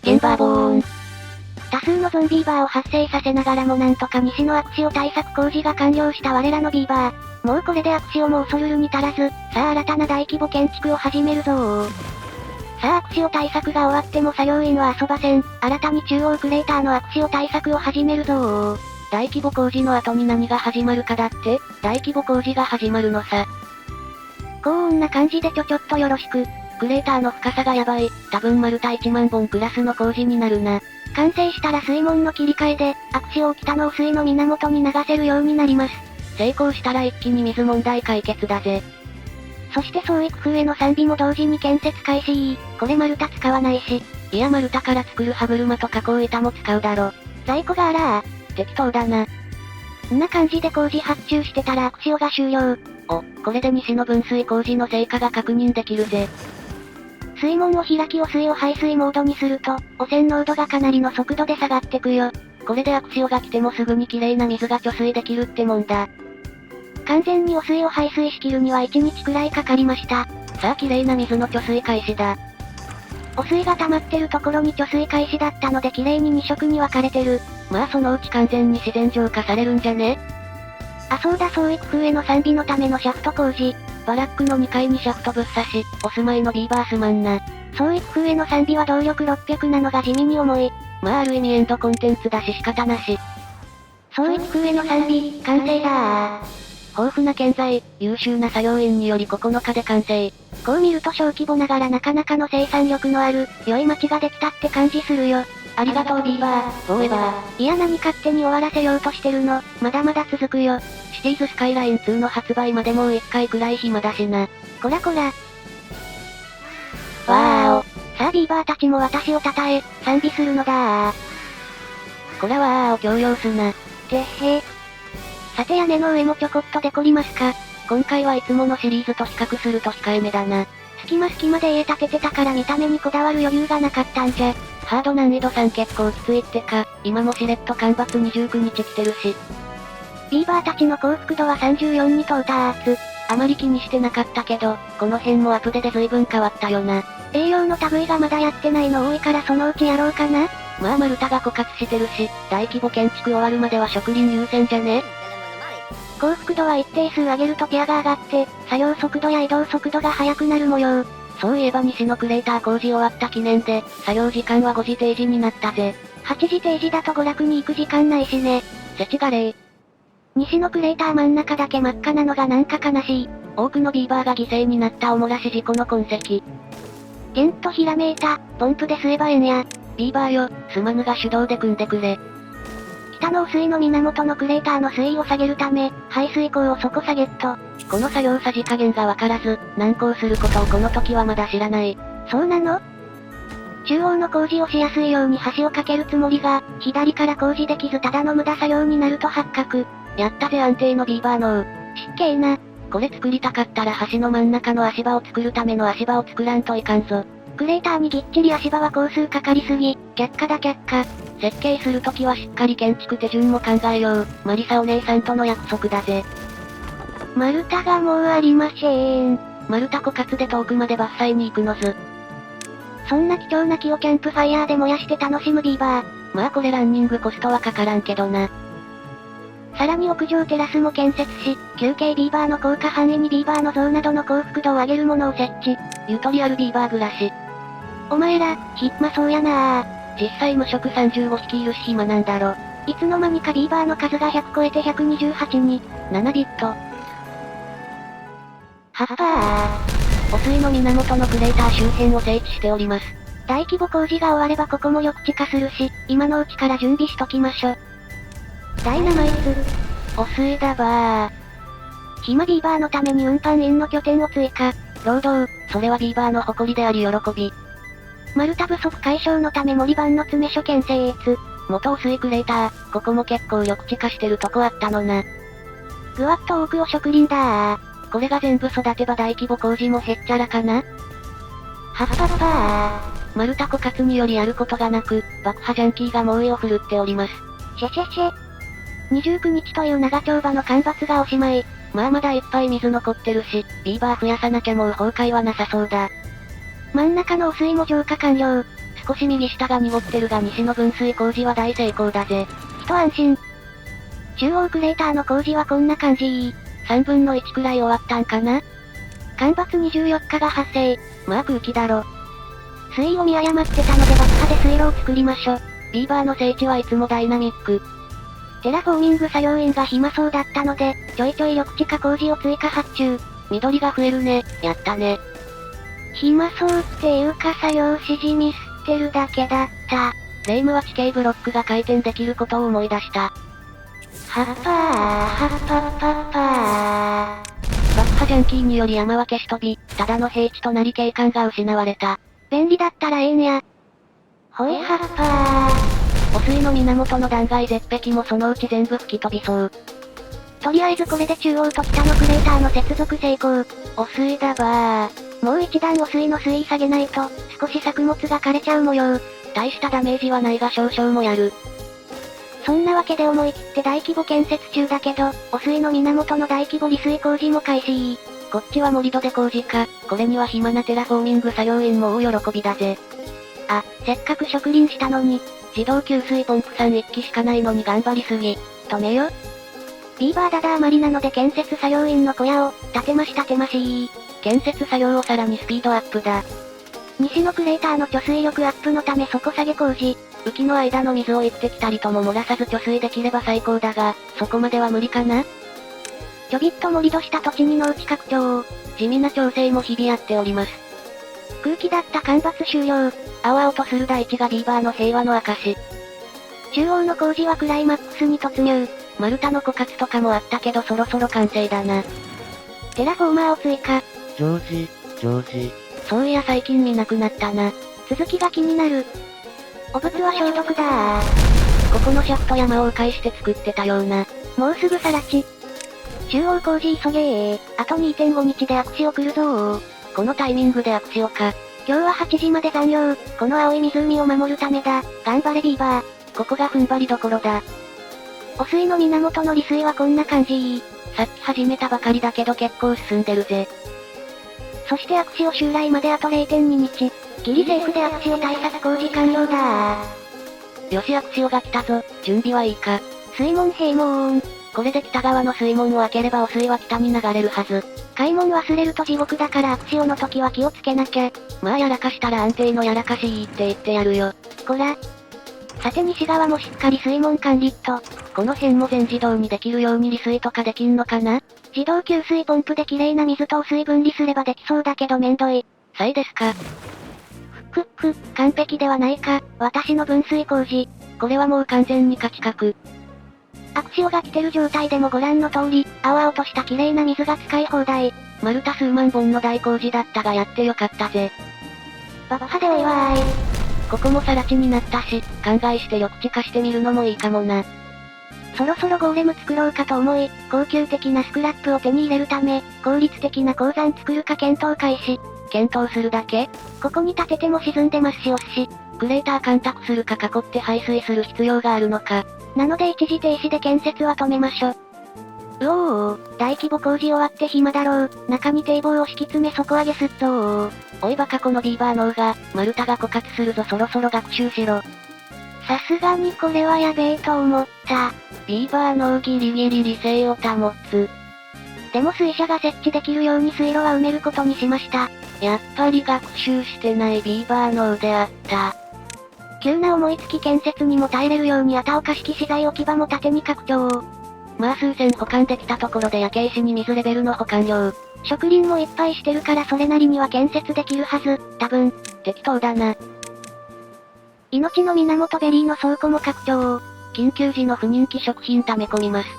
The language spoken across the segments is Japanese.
ゲンバーボーン。多数のゾンビーバーを発生させながらもなんとか西の悪潮対策工事が完了した我らのビーバー。もうこれで悪潮も恐るるに足らず、さあ新たな大規模建築を始めるぞー。さあ悪潮対策が終わっても作業員は遊ばせん。新たに中央クレーターの悪潮対策を始めるぞー。大規模工事の後に何が始まるかだって、大規模工事が始まるのさ。こんな感じでちょっとよろしく。クレーターの深さがやばい。多分丸太1万本クラスの工事になるな。完成したら水門の切り替えで、悪潮を北の雨水の源に流せるようになります。成功したら一気に水問題解決だぜ。そして創育風への賛美も同時に建設開始。これ丸太使わないし。いや丸太から作る歯車と加工板も使うだろ。在庫があら適当だな。んな感じで工事発注してたら悪潮が終了。お、これで西の分水工事の成果が確認できるぜ。水門を開き汚水を排水モードにすると、汚染濃度がかなりの速度で下がってくよ。これで悪潮が来てもすぐに綺麗な水が貯水できるってもんだ。完全に汚水を排水しきるには1日くらいかかりました。さあ綺麗な水の貯水開始だ。汚水が溜まってるところに貯水開始だったので綺麗に2色に分かれてる。まあそのうち完全に自然浄化されるんじゃね？あ、そうだ、創育風への賛美のためのシャフト工事。バラックの2階にシャフトぶっ刺し、お住まいのビーバーすまんな。創育風への賛美は動力600なのが地味に重い。まあある意味エンドコンテンツだし仕方なし。創育風への賛美、完成だー。豊富な建材、優秀な作業員により9日で完成。こう見ると小規模ながらなかなかの生産力のある、良い街ができたって感じするよ。ありがとうビーバー、フォーエバー。いや何勝手に終わらせようとしてるの、まだまだ続くよ。シティーズスカイライン2の発売までもう1回くらい暇だしな。こらこら。わーお。さあビーバーたちも私を称え、賛美するのだー。こらわーお強要すな。てっへー。さて屋根の上もちょこっとデコりますか。今回はいつものシリーズと比較すると控えめだな。隙間で家建ててたから見た目にこだわる余裕がなかったんじゃ。ハード難易度3結構きついってか、今もしれっと干ばつ29日来てるし。ビーバーたちの幸福度は34に到達。あまり気にしてなかったけど、この辺もアップデで随分変わったよな。栄養の類がまだやってないの多いからそのうちやろうかな。まあ丸太が枯渇してるし、大規模建築終わるまでは植林優先じゃね？幸福度は一定数上げるとギアが上がって、作業速度や移動速度が速くなる模様。そういえば西のクレーター工事終わった記念で、作業時間は5時定時になったぜ。8時定時だと娯楽に行く時間ないしね。せちがれー。西のクレーター真ん中だけ真っ赤なのがなんか悲しい。多くのビーバーが犠牲になったおもらし事故の痕跡。ゲンとひらめいた、ポンプで吸えばえんや。ビーバーよ、すまぬが手動で組んでくれ。北の雨水の源のクレーターの水位を下げるため、排水口を底下げっと。この作業さじ加減がわからず、難航することをこの時はまだ知らない。そうなの？中央の工事をしやすいように橋を架けるつもりが、左から工事できずただの無駄作業になると発覚。やったぜ安定のビーバーの失敬な。これ作りたかったら橋の真ん中の足場を作るための足場を作らんといかんぞ。クレーターにぎっちり足場は工数かかりすぎ、却下だ却下。設計するときはしっかり建築手順も考えよう。マリサお姉さんとの約束だぜ。丸太がもうありません。丸太枯渇で遠くまで伐採に行くのず。そんな貴重な木をキャンプファイヤーで燃やして楽しむビーバー。まあこれランニングコストはかからんけどな。さらに屋上テラスも建設し、休憩ビーバーの効果範囲にビーバーの像などの幸福度を上げるものを設置。ゆとりあるビーバー暮らし。お前ら、暇そうやなぁ。実際無職35匹いるし暇なんだろ。いつの間にかビーバーの数が100超えて128に。7ビット。はっはー。汚水の源のクレーター周辺を整地しております。大規模工事が終わればここも緑地化するし、今のうちから準備しときましょ。ダイナマイツ。汚水だばー。暇ビーバーのために運搬員の拠点を追加。労働、それはビーバーの誇りであり喜び。丸太不足解消のため森番の詰め所建設。元汚水クレーター、ここも結構緑地化してるとこあったのな。ぐわっと多くを植林だー。これが全部育てば大規模工事もへっちゃらかな。はっぱっぱー。丸太枯渇によりやることがなく、爆破ジャンキーが猛威を振るっております。シェシェシェ。29日という長丁場の干ばつがおしまい。まあまだいっぱい水残ってるし、ビーバー増やさなきゃもう崩壊はなさそうだ。真ん中の汚水も浄化完了。少し右下が濁ってるが西の分水工事は大成功だぜ。一安心。中央クレーターの工事はこんな感じ。3分の1くらい終わったんかな。干ばつ24日が発生。まあ空気だろ。水位を見誤ってたので爆破で水路を作りましょ。ビーバーの聖地はいつもダイナミック。テラフォーミング作業員が暇そうだったので、ちょいちょい緑地化工事を追加発注。緑が増えるね、やったね。暇そうっていうか作業指示ミスってるだけだった。レイムは地形ブロックが回転できることを思い出した。はっぱー、はっぱっぱっぱー。爆破ジャンキーにより山は消し飛び、ただの平地となり景観が失われた。便利だったらええんや。ほいはっぱー。汚水の源の断崖絶壁もそのうち全部吹き飛びそう。とりあえずこれで中央と北のクレーターの接続成功。汚水だばー。もう一段汚水の水位下げないと、少し作物が枯れちゃう模様。大したダメージはないが少々もやる。そんなわけで思い切って大規模建設中だけど、汚水の源の大規模利水工事も開始。こっちは盛り土で工事か、これには暇なテラフォーミング作業員も大喜びだぜ。あ、せっかく植林したのに、自動給水ポンプ3機しかないのに頑張りすぎ。止めよ。ビーバーダダーマリなので建設作業員の小屋を、建てまし。建設作業をさらにスピードアップだ。西のクレーターの貯水力アップのため底下げ工事。雨季の間の水を行ってきたりとも漏らさず貯水できれば最高だが、そこまでは無理かな？ちょびっと盛り土した土地に農地拡張。地味な調整も日々やっております。空気だった干ばつ終了。青々とする大地がビーバーの平和の証。中央の工事はクライマックスに突入。丸太の枯渇とかもあったけどそろそろ完成だな。テラフォーマーを追加。上手。そういや最近見なくなったな。続きが気になる。汚物は消毒だー。ここのシャフト山を迂回して作ってたような。もうすぐさら地。中央工事急げー。あと 2.5 日で握手送るぞー。このタイミングで握手をか。今日は8時まで残業。この青い湖を守るためだ。頑張れビーバー。ここが踏ん張りどころだ。汚水の源の利水はこんな感じ。さっき始めたばかりだけど結構進んでるぜ。そして握手を襲来まであと 0.2 日。ギリセーフで握手を対策工事完了だよし握手が来たぞ。準備はいいか。水門閉門。これで北側の水門を開ければ汚水は北に流れるはず。開門忘れると地獄だから握手の時は気をつけなきゃ。まあやらかしたら安定のやらかしいって言ってやるよ。こら。さて西側もしっかり水門管理と。この辺も全自動にできるように利水とかできんのかな？自動給水ポンプで綺麗な水と水分離すればできそうだけどめんどい。さいですか。完璧ではないか、私の分水工事。これはもう完全に価値格。アクシオが来てる状態でもご覧の通り、青々とした綺麗な水が使い放題。丸太数万本の大工事だったがやってよかったぜ。爆破でお祝い。ここも更地になったし、考えして緑地化してみるのもいいかもな。そろそろゴーレム作ろうかと思い、高級的なスクラップを手に入れるため、効率的な鉱山作るか検討開始。検討するだけ？ここに立てても沈んでますし押すし。クレーター干拓するか囲って排水する必要があるのか。なので一時停止で建設は止めましょ。うおー、大規模工事終わって暇だろう。中に堤防を敷き詰め底上げすっとー。おいバカこのビーバー脳が、丸太が枯渇するぞそろそろ学習しろ。さすがにこれはやべえと思った。ビーバー脳ギリギリ理性を保つ。でも水車が設置できるように水路は埋めることにしました。やっぱり学習してないビーバー脳であった。急な思いつき建設にも耐えれるようにata岡式資材置き場も縦に拡張。まあ数千保管できたところで焼け石に水レベルの保管量。植林もいっぱいしてるからそれなりには建設できるはず、多分。適当だな。命の源ベリーの倉庫も拡張。緊急時の不人気食品溜め込みます。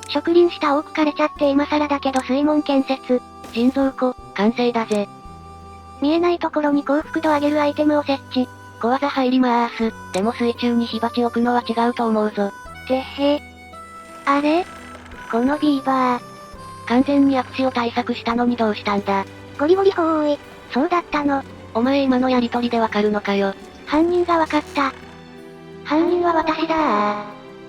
植林した多く枯れちゃって今更だけど水門建設。人造湖、完成だぜ。見えないところに幸福度上げるアイテムを設置。小技入りまーす。でも水中に火鉢置くのは違うと思うぞ。てへ。あれ？このビーバー。完全に悪視を対策したのにどうしたんだ。ゴリゴリほーい。そうだったの。お前今のやりとりでわかるのかよ。犯人がわかった。犯人は私だ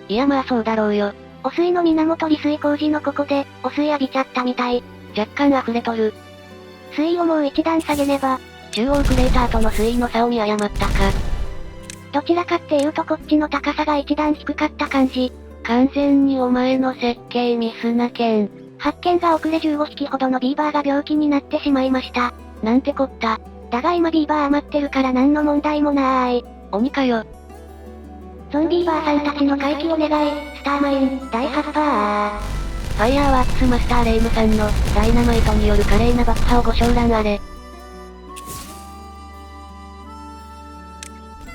いやまあそうだろうよ。汚水の源利水工事のここで、汚水浴びちゃったみたい。若干溢れとる。水位をもう一段下げねば。中央クレーターとの水位の差を見誤ったか。どちらかっていうとこっちの高さが一段低かった感じ。完全にお前の設計ミスなけん。発見が遅れ15匹ほどのビーバーが病気になってしまいました。なんてこった。だが今ビーバー余ってるから何の問題もなーい。鬼かよ。ゾンビーバーさんたちの回帰を願い、スターマイン、大ハッパー。ファイヤーワークスマスターレイムさんの、ダイナマイトによる華麗な爆破をご承覧あれ。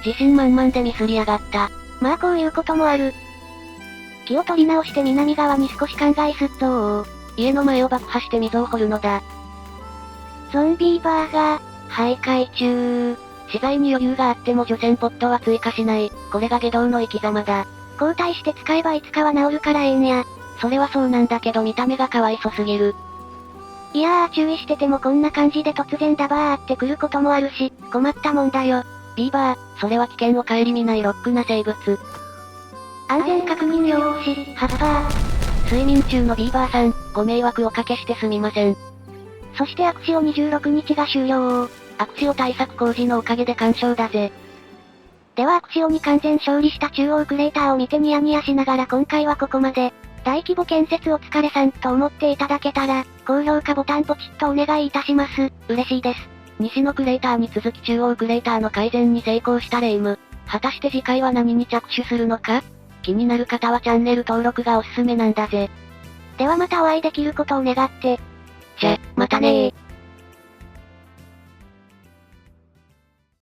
自信満々でミスりやがった。まあこういうこともある。気を取り直して南側に少し考えすっぞー。家の前を爆破して溝を掘るのだ。ゾンビーバーが、徘徊中。資材に余裕があっても除染ポットは追加しない。これが下道の生き様だ。交代して使えばいつかは治るからええんや。それはそうなんだけど見た目がかわいそすぎる。いやー注意しててもこんな感じで突然ダバーってくることもあるし、困ったもんだよ。ビーバー、それは危険を顧みないロックな生物。安全確認よーし、ハッパー。睡眠中のビーバーさん、ご迷惑おかけしてすみません。そしてアクシオ26日が終了。アクシオ対策工事のおかげで完勝だぜ。ではアクシオに完全勝利した中央クレーターを見てニヤニヤしながら今回はここまで。大規模建設お疲れさんと思っていただけたら、高評価ボタンポチッとお願いいたします。嬉しいです。西のクレーターに続き中央クレーターの改善に成功したレイム。果たして次回は何に着手するのか？気になる方はチャンネル登録がおすすめなんだぜ。ではまたお会いできることを願って。じゃ、またねー。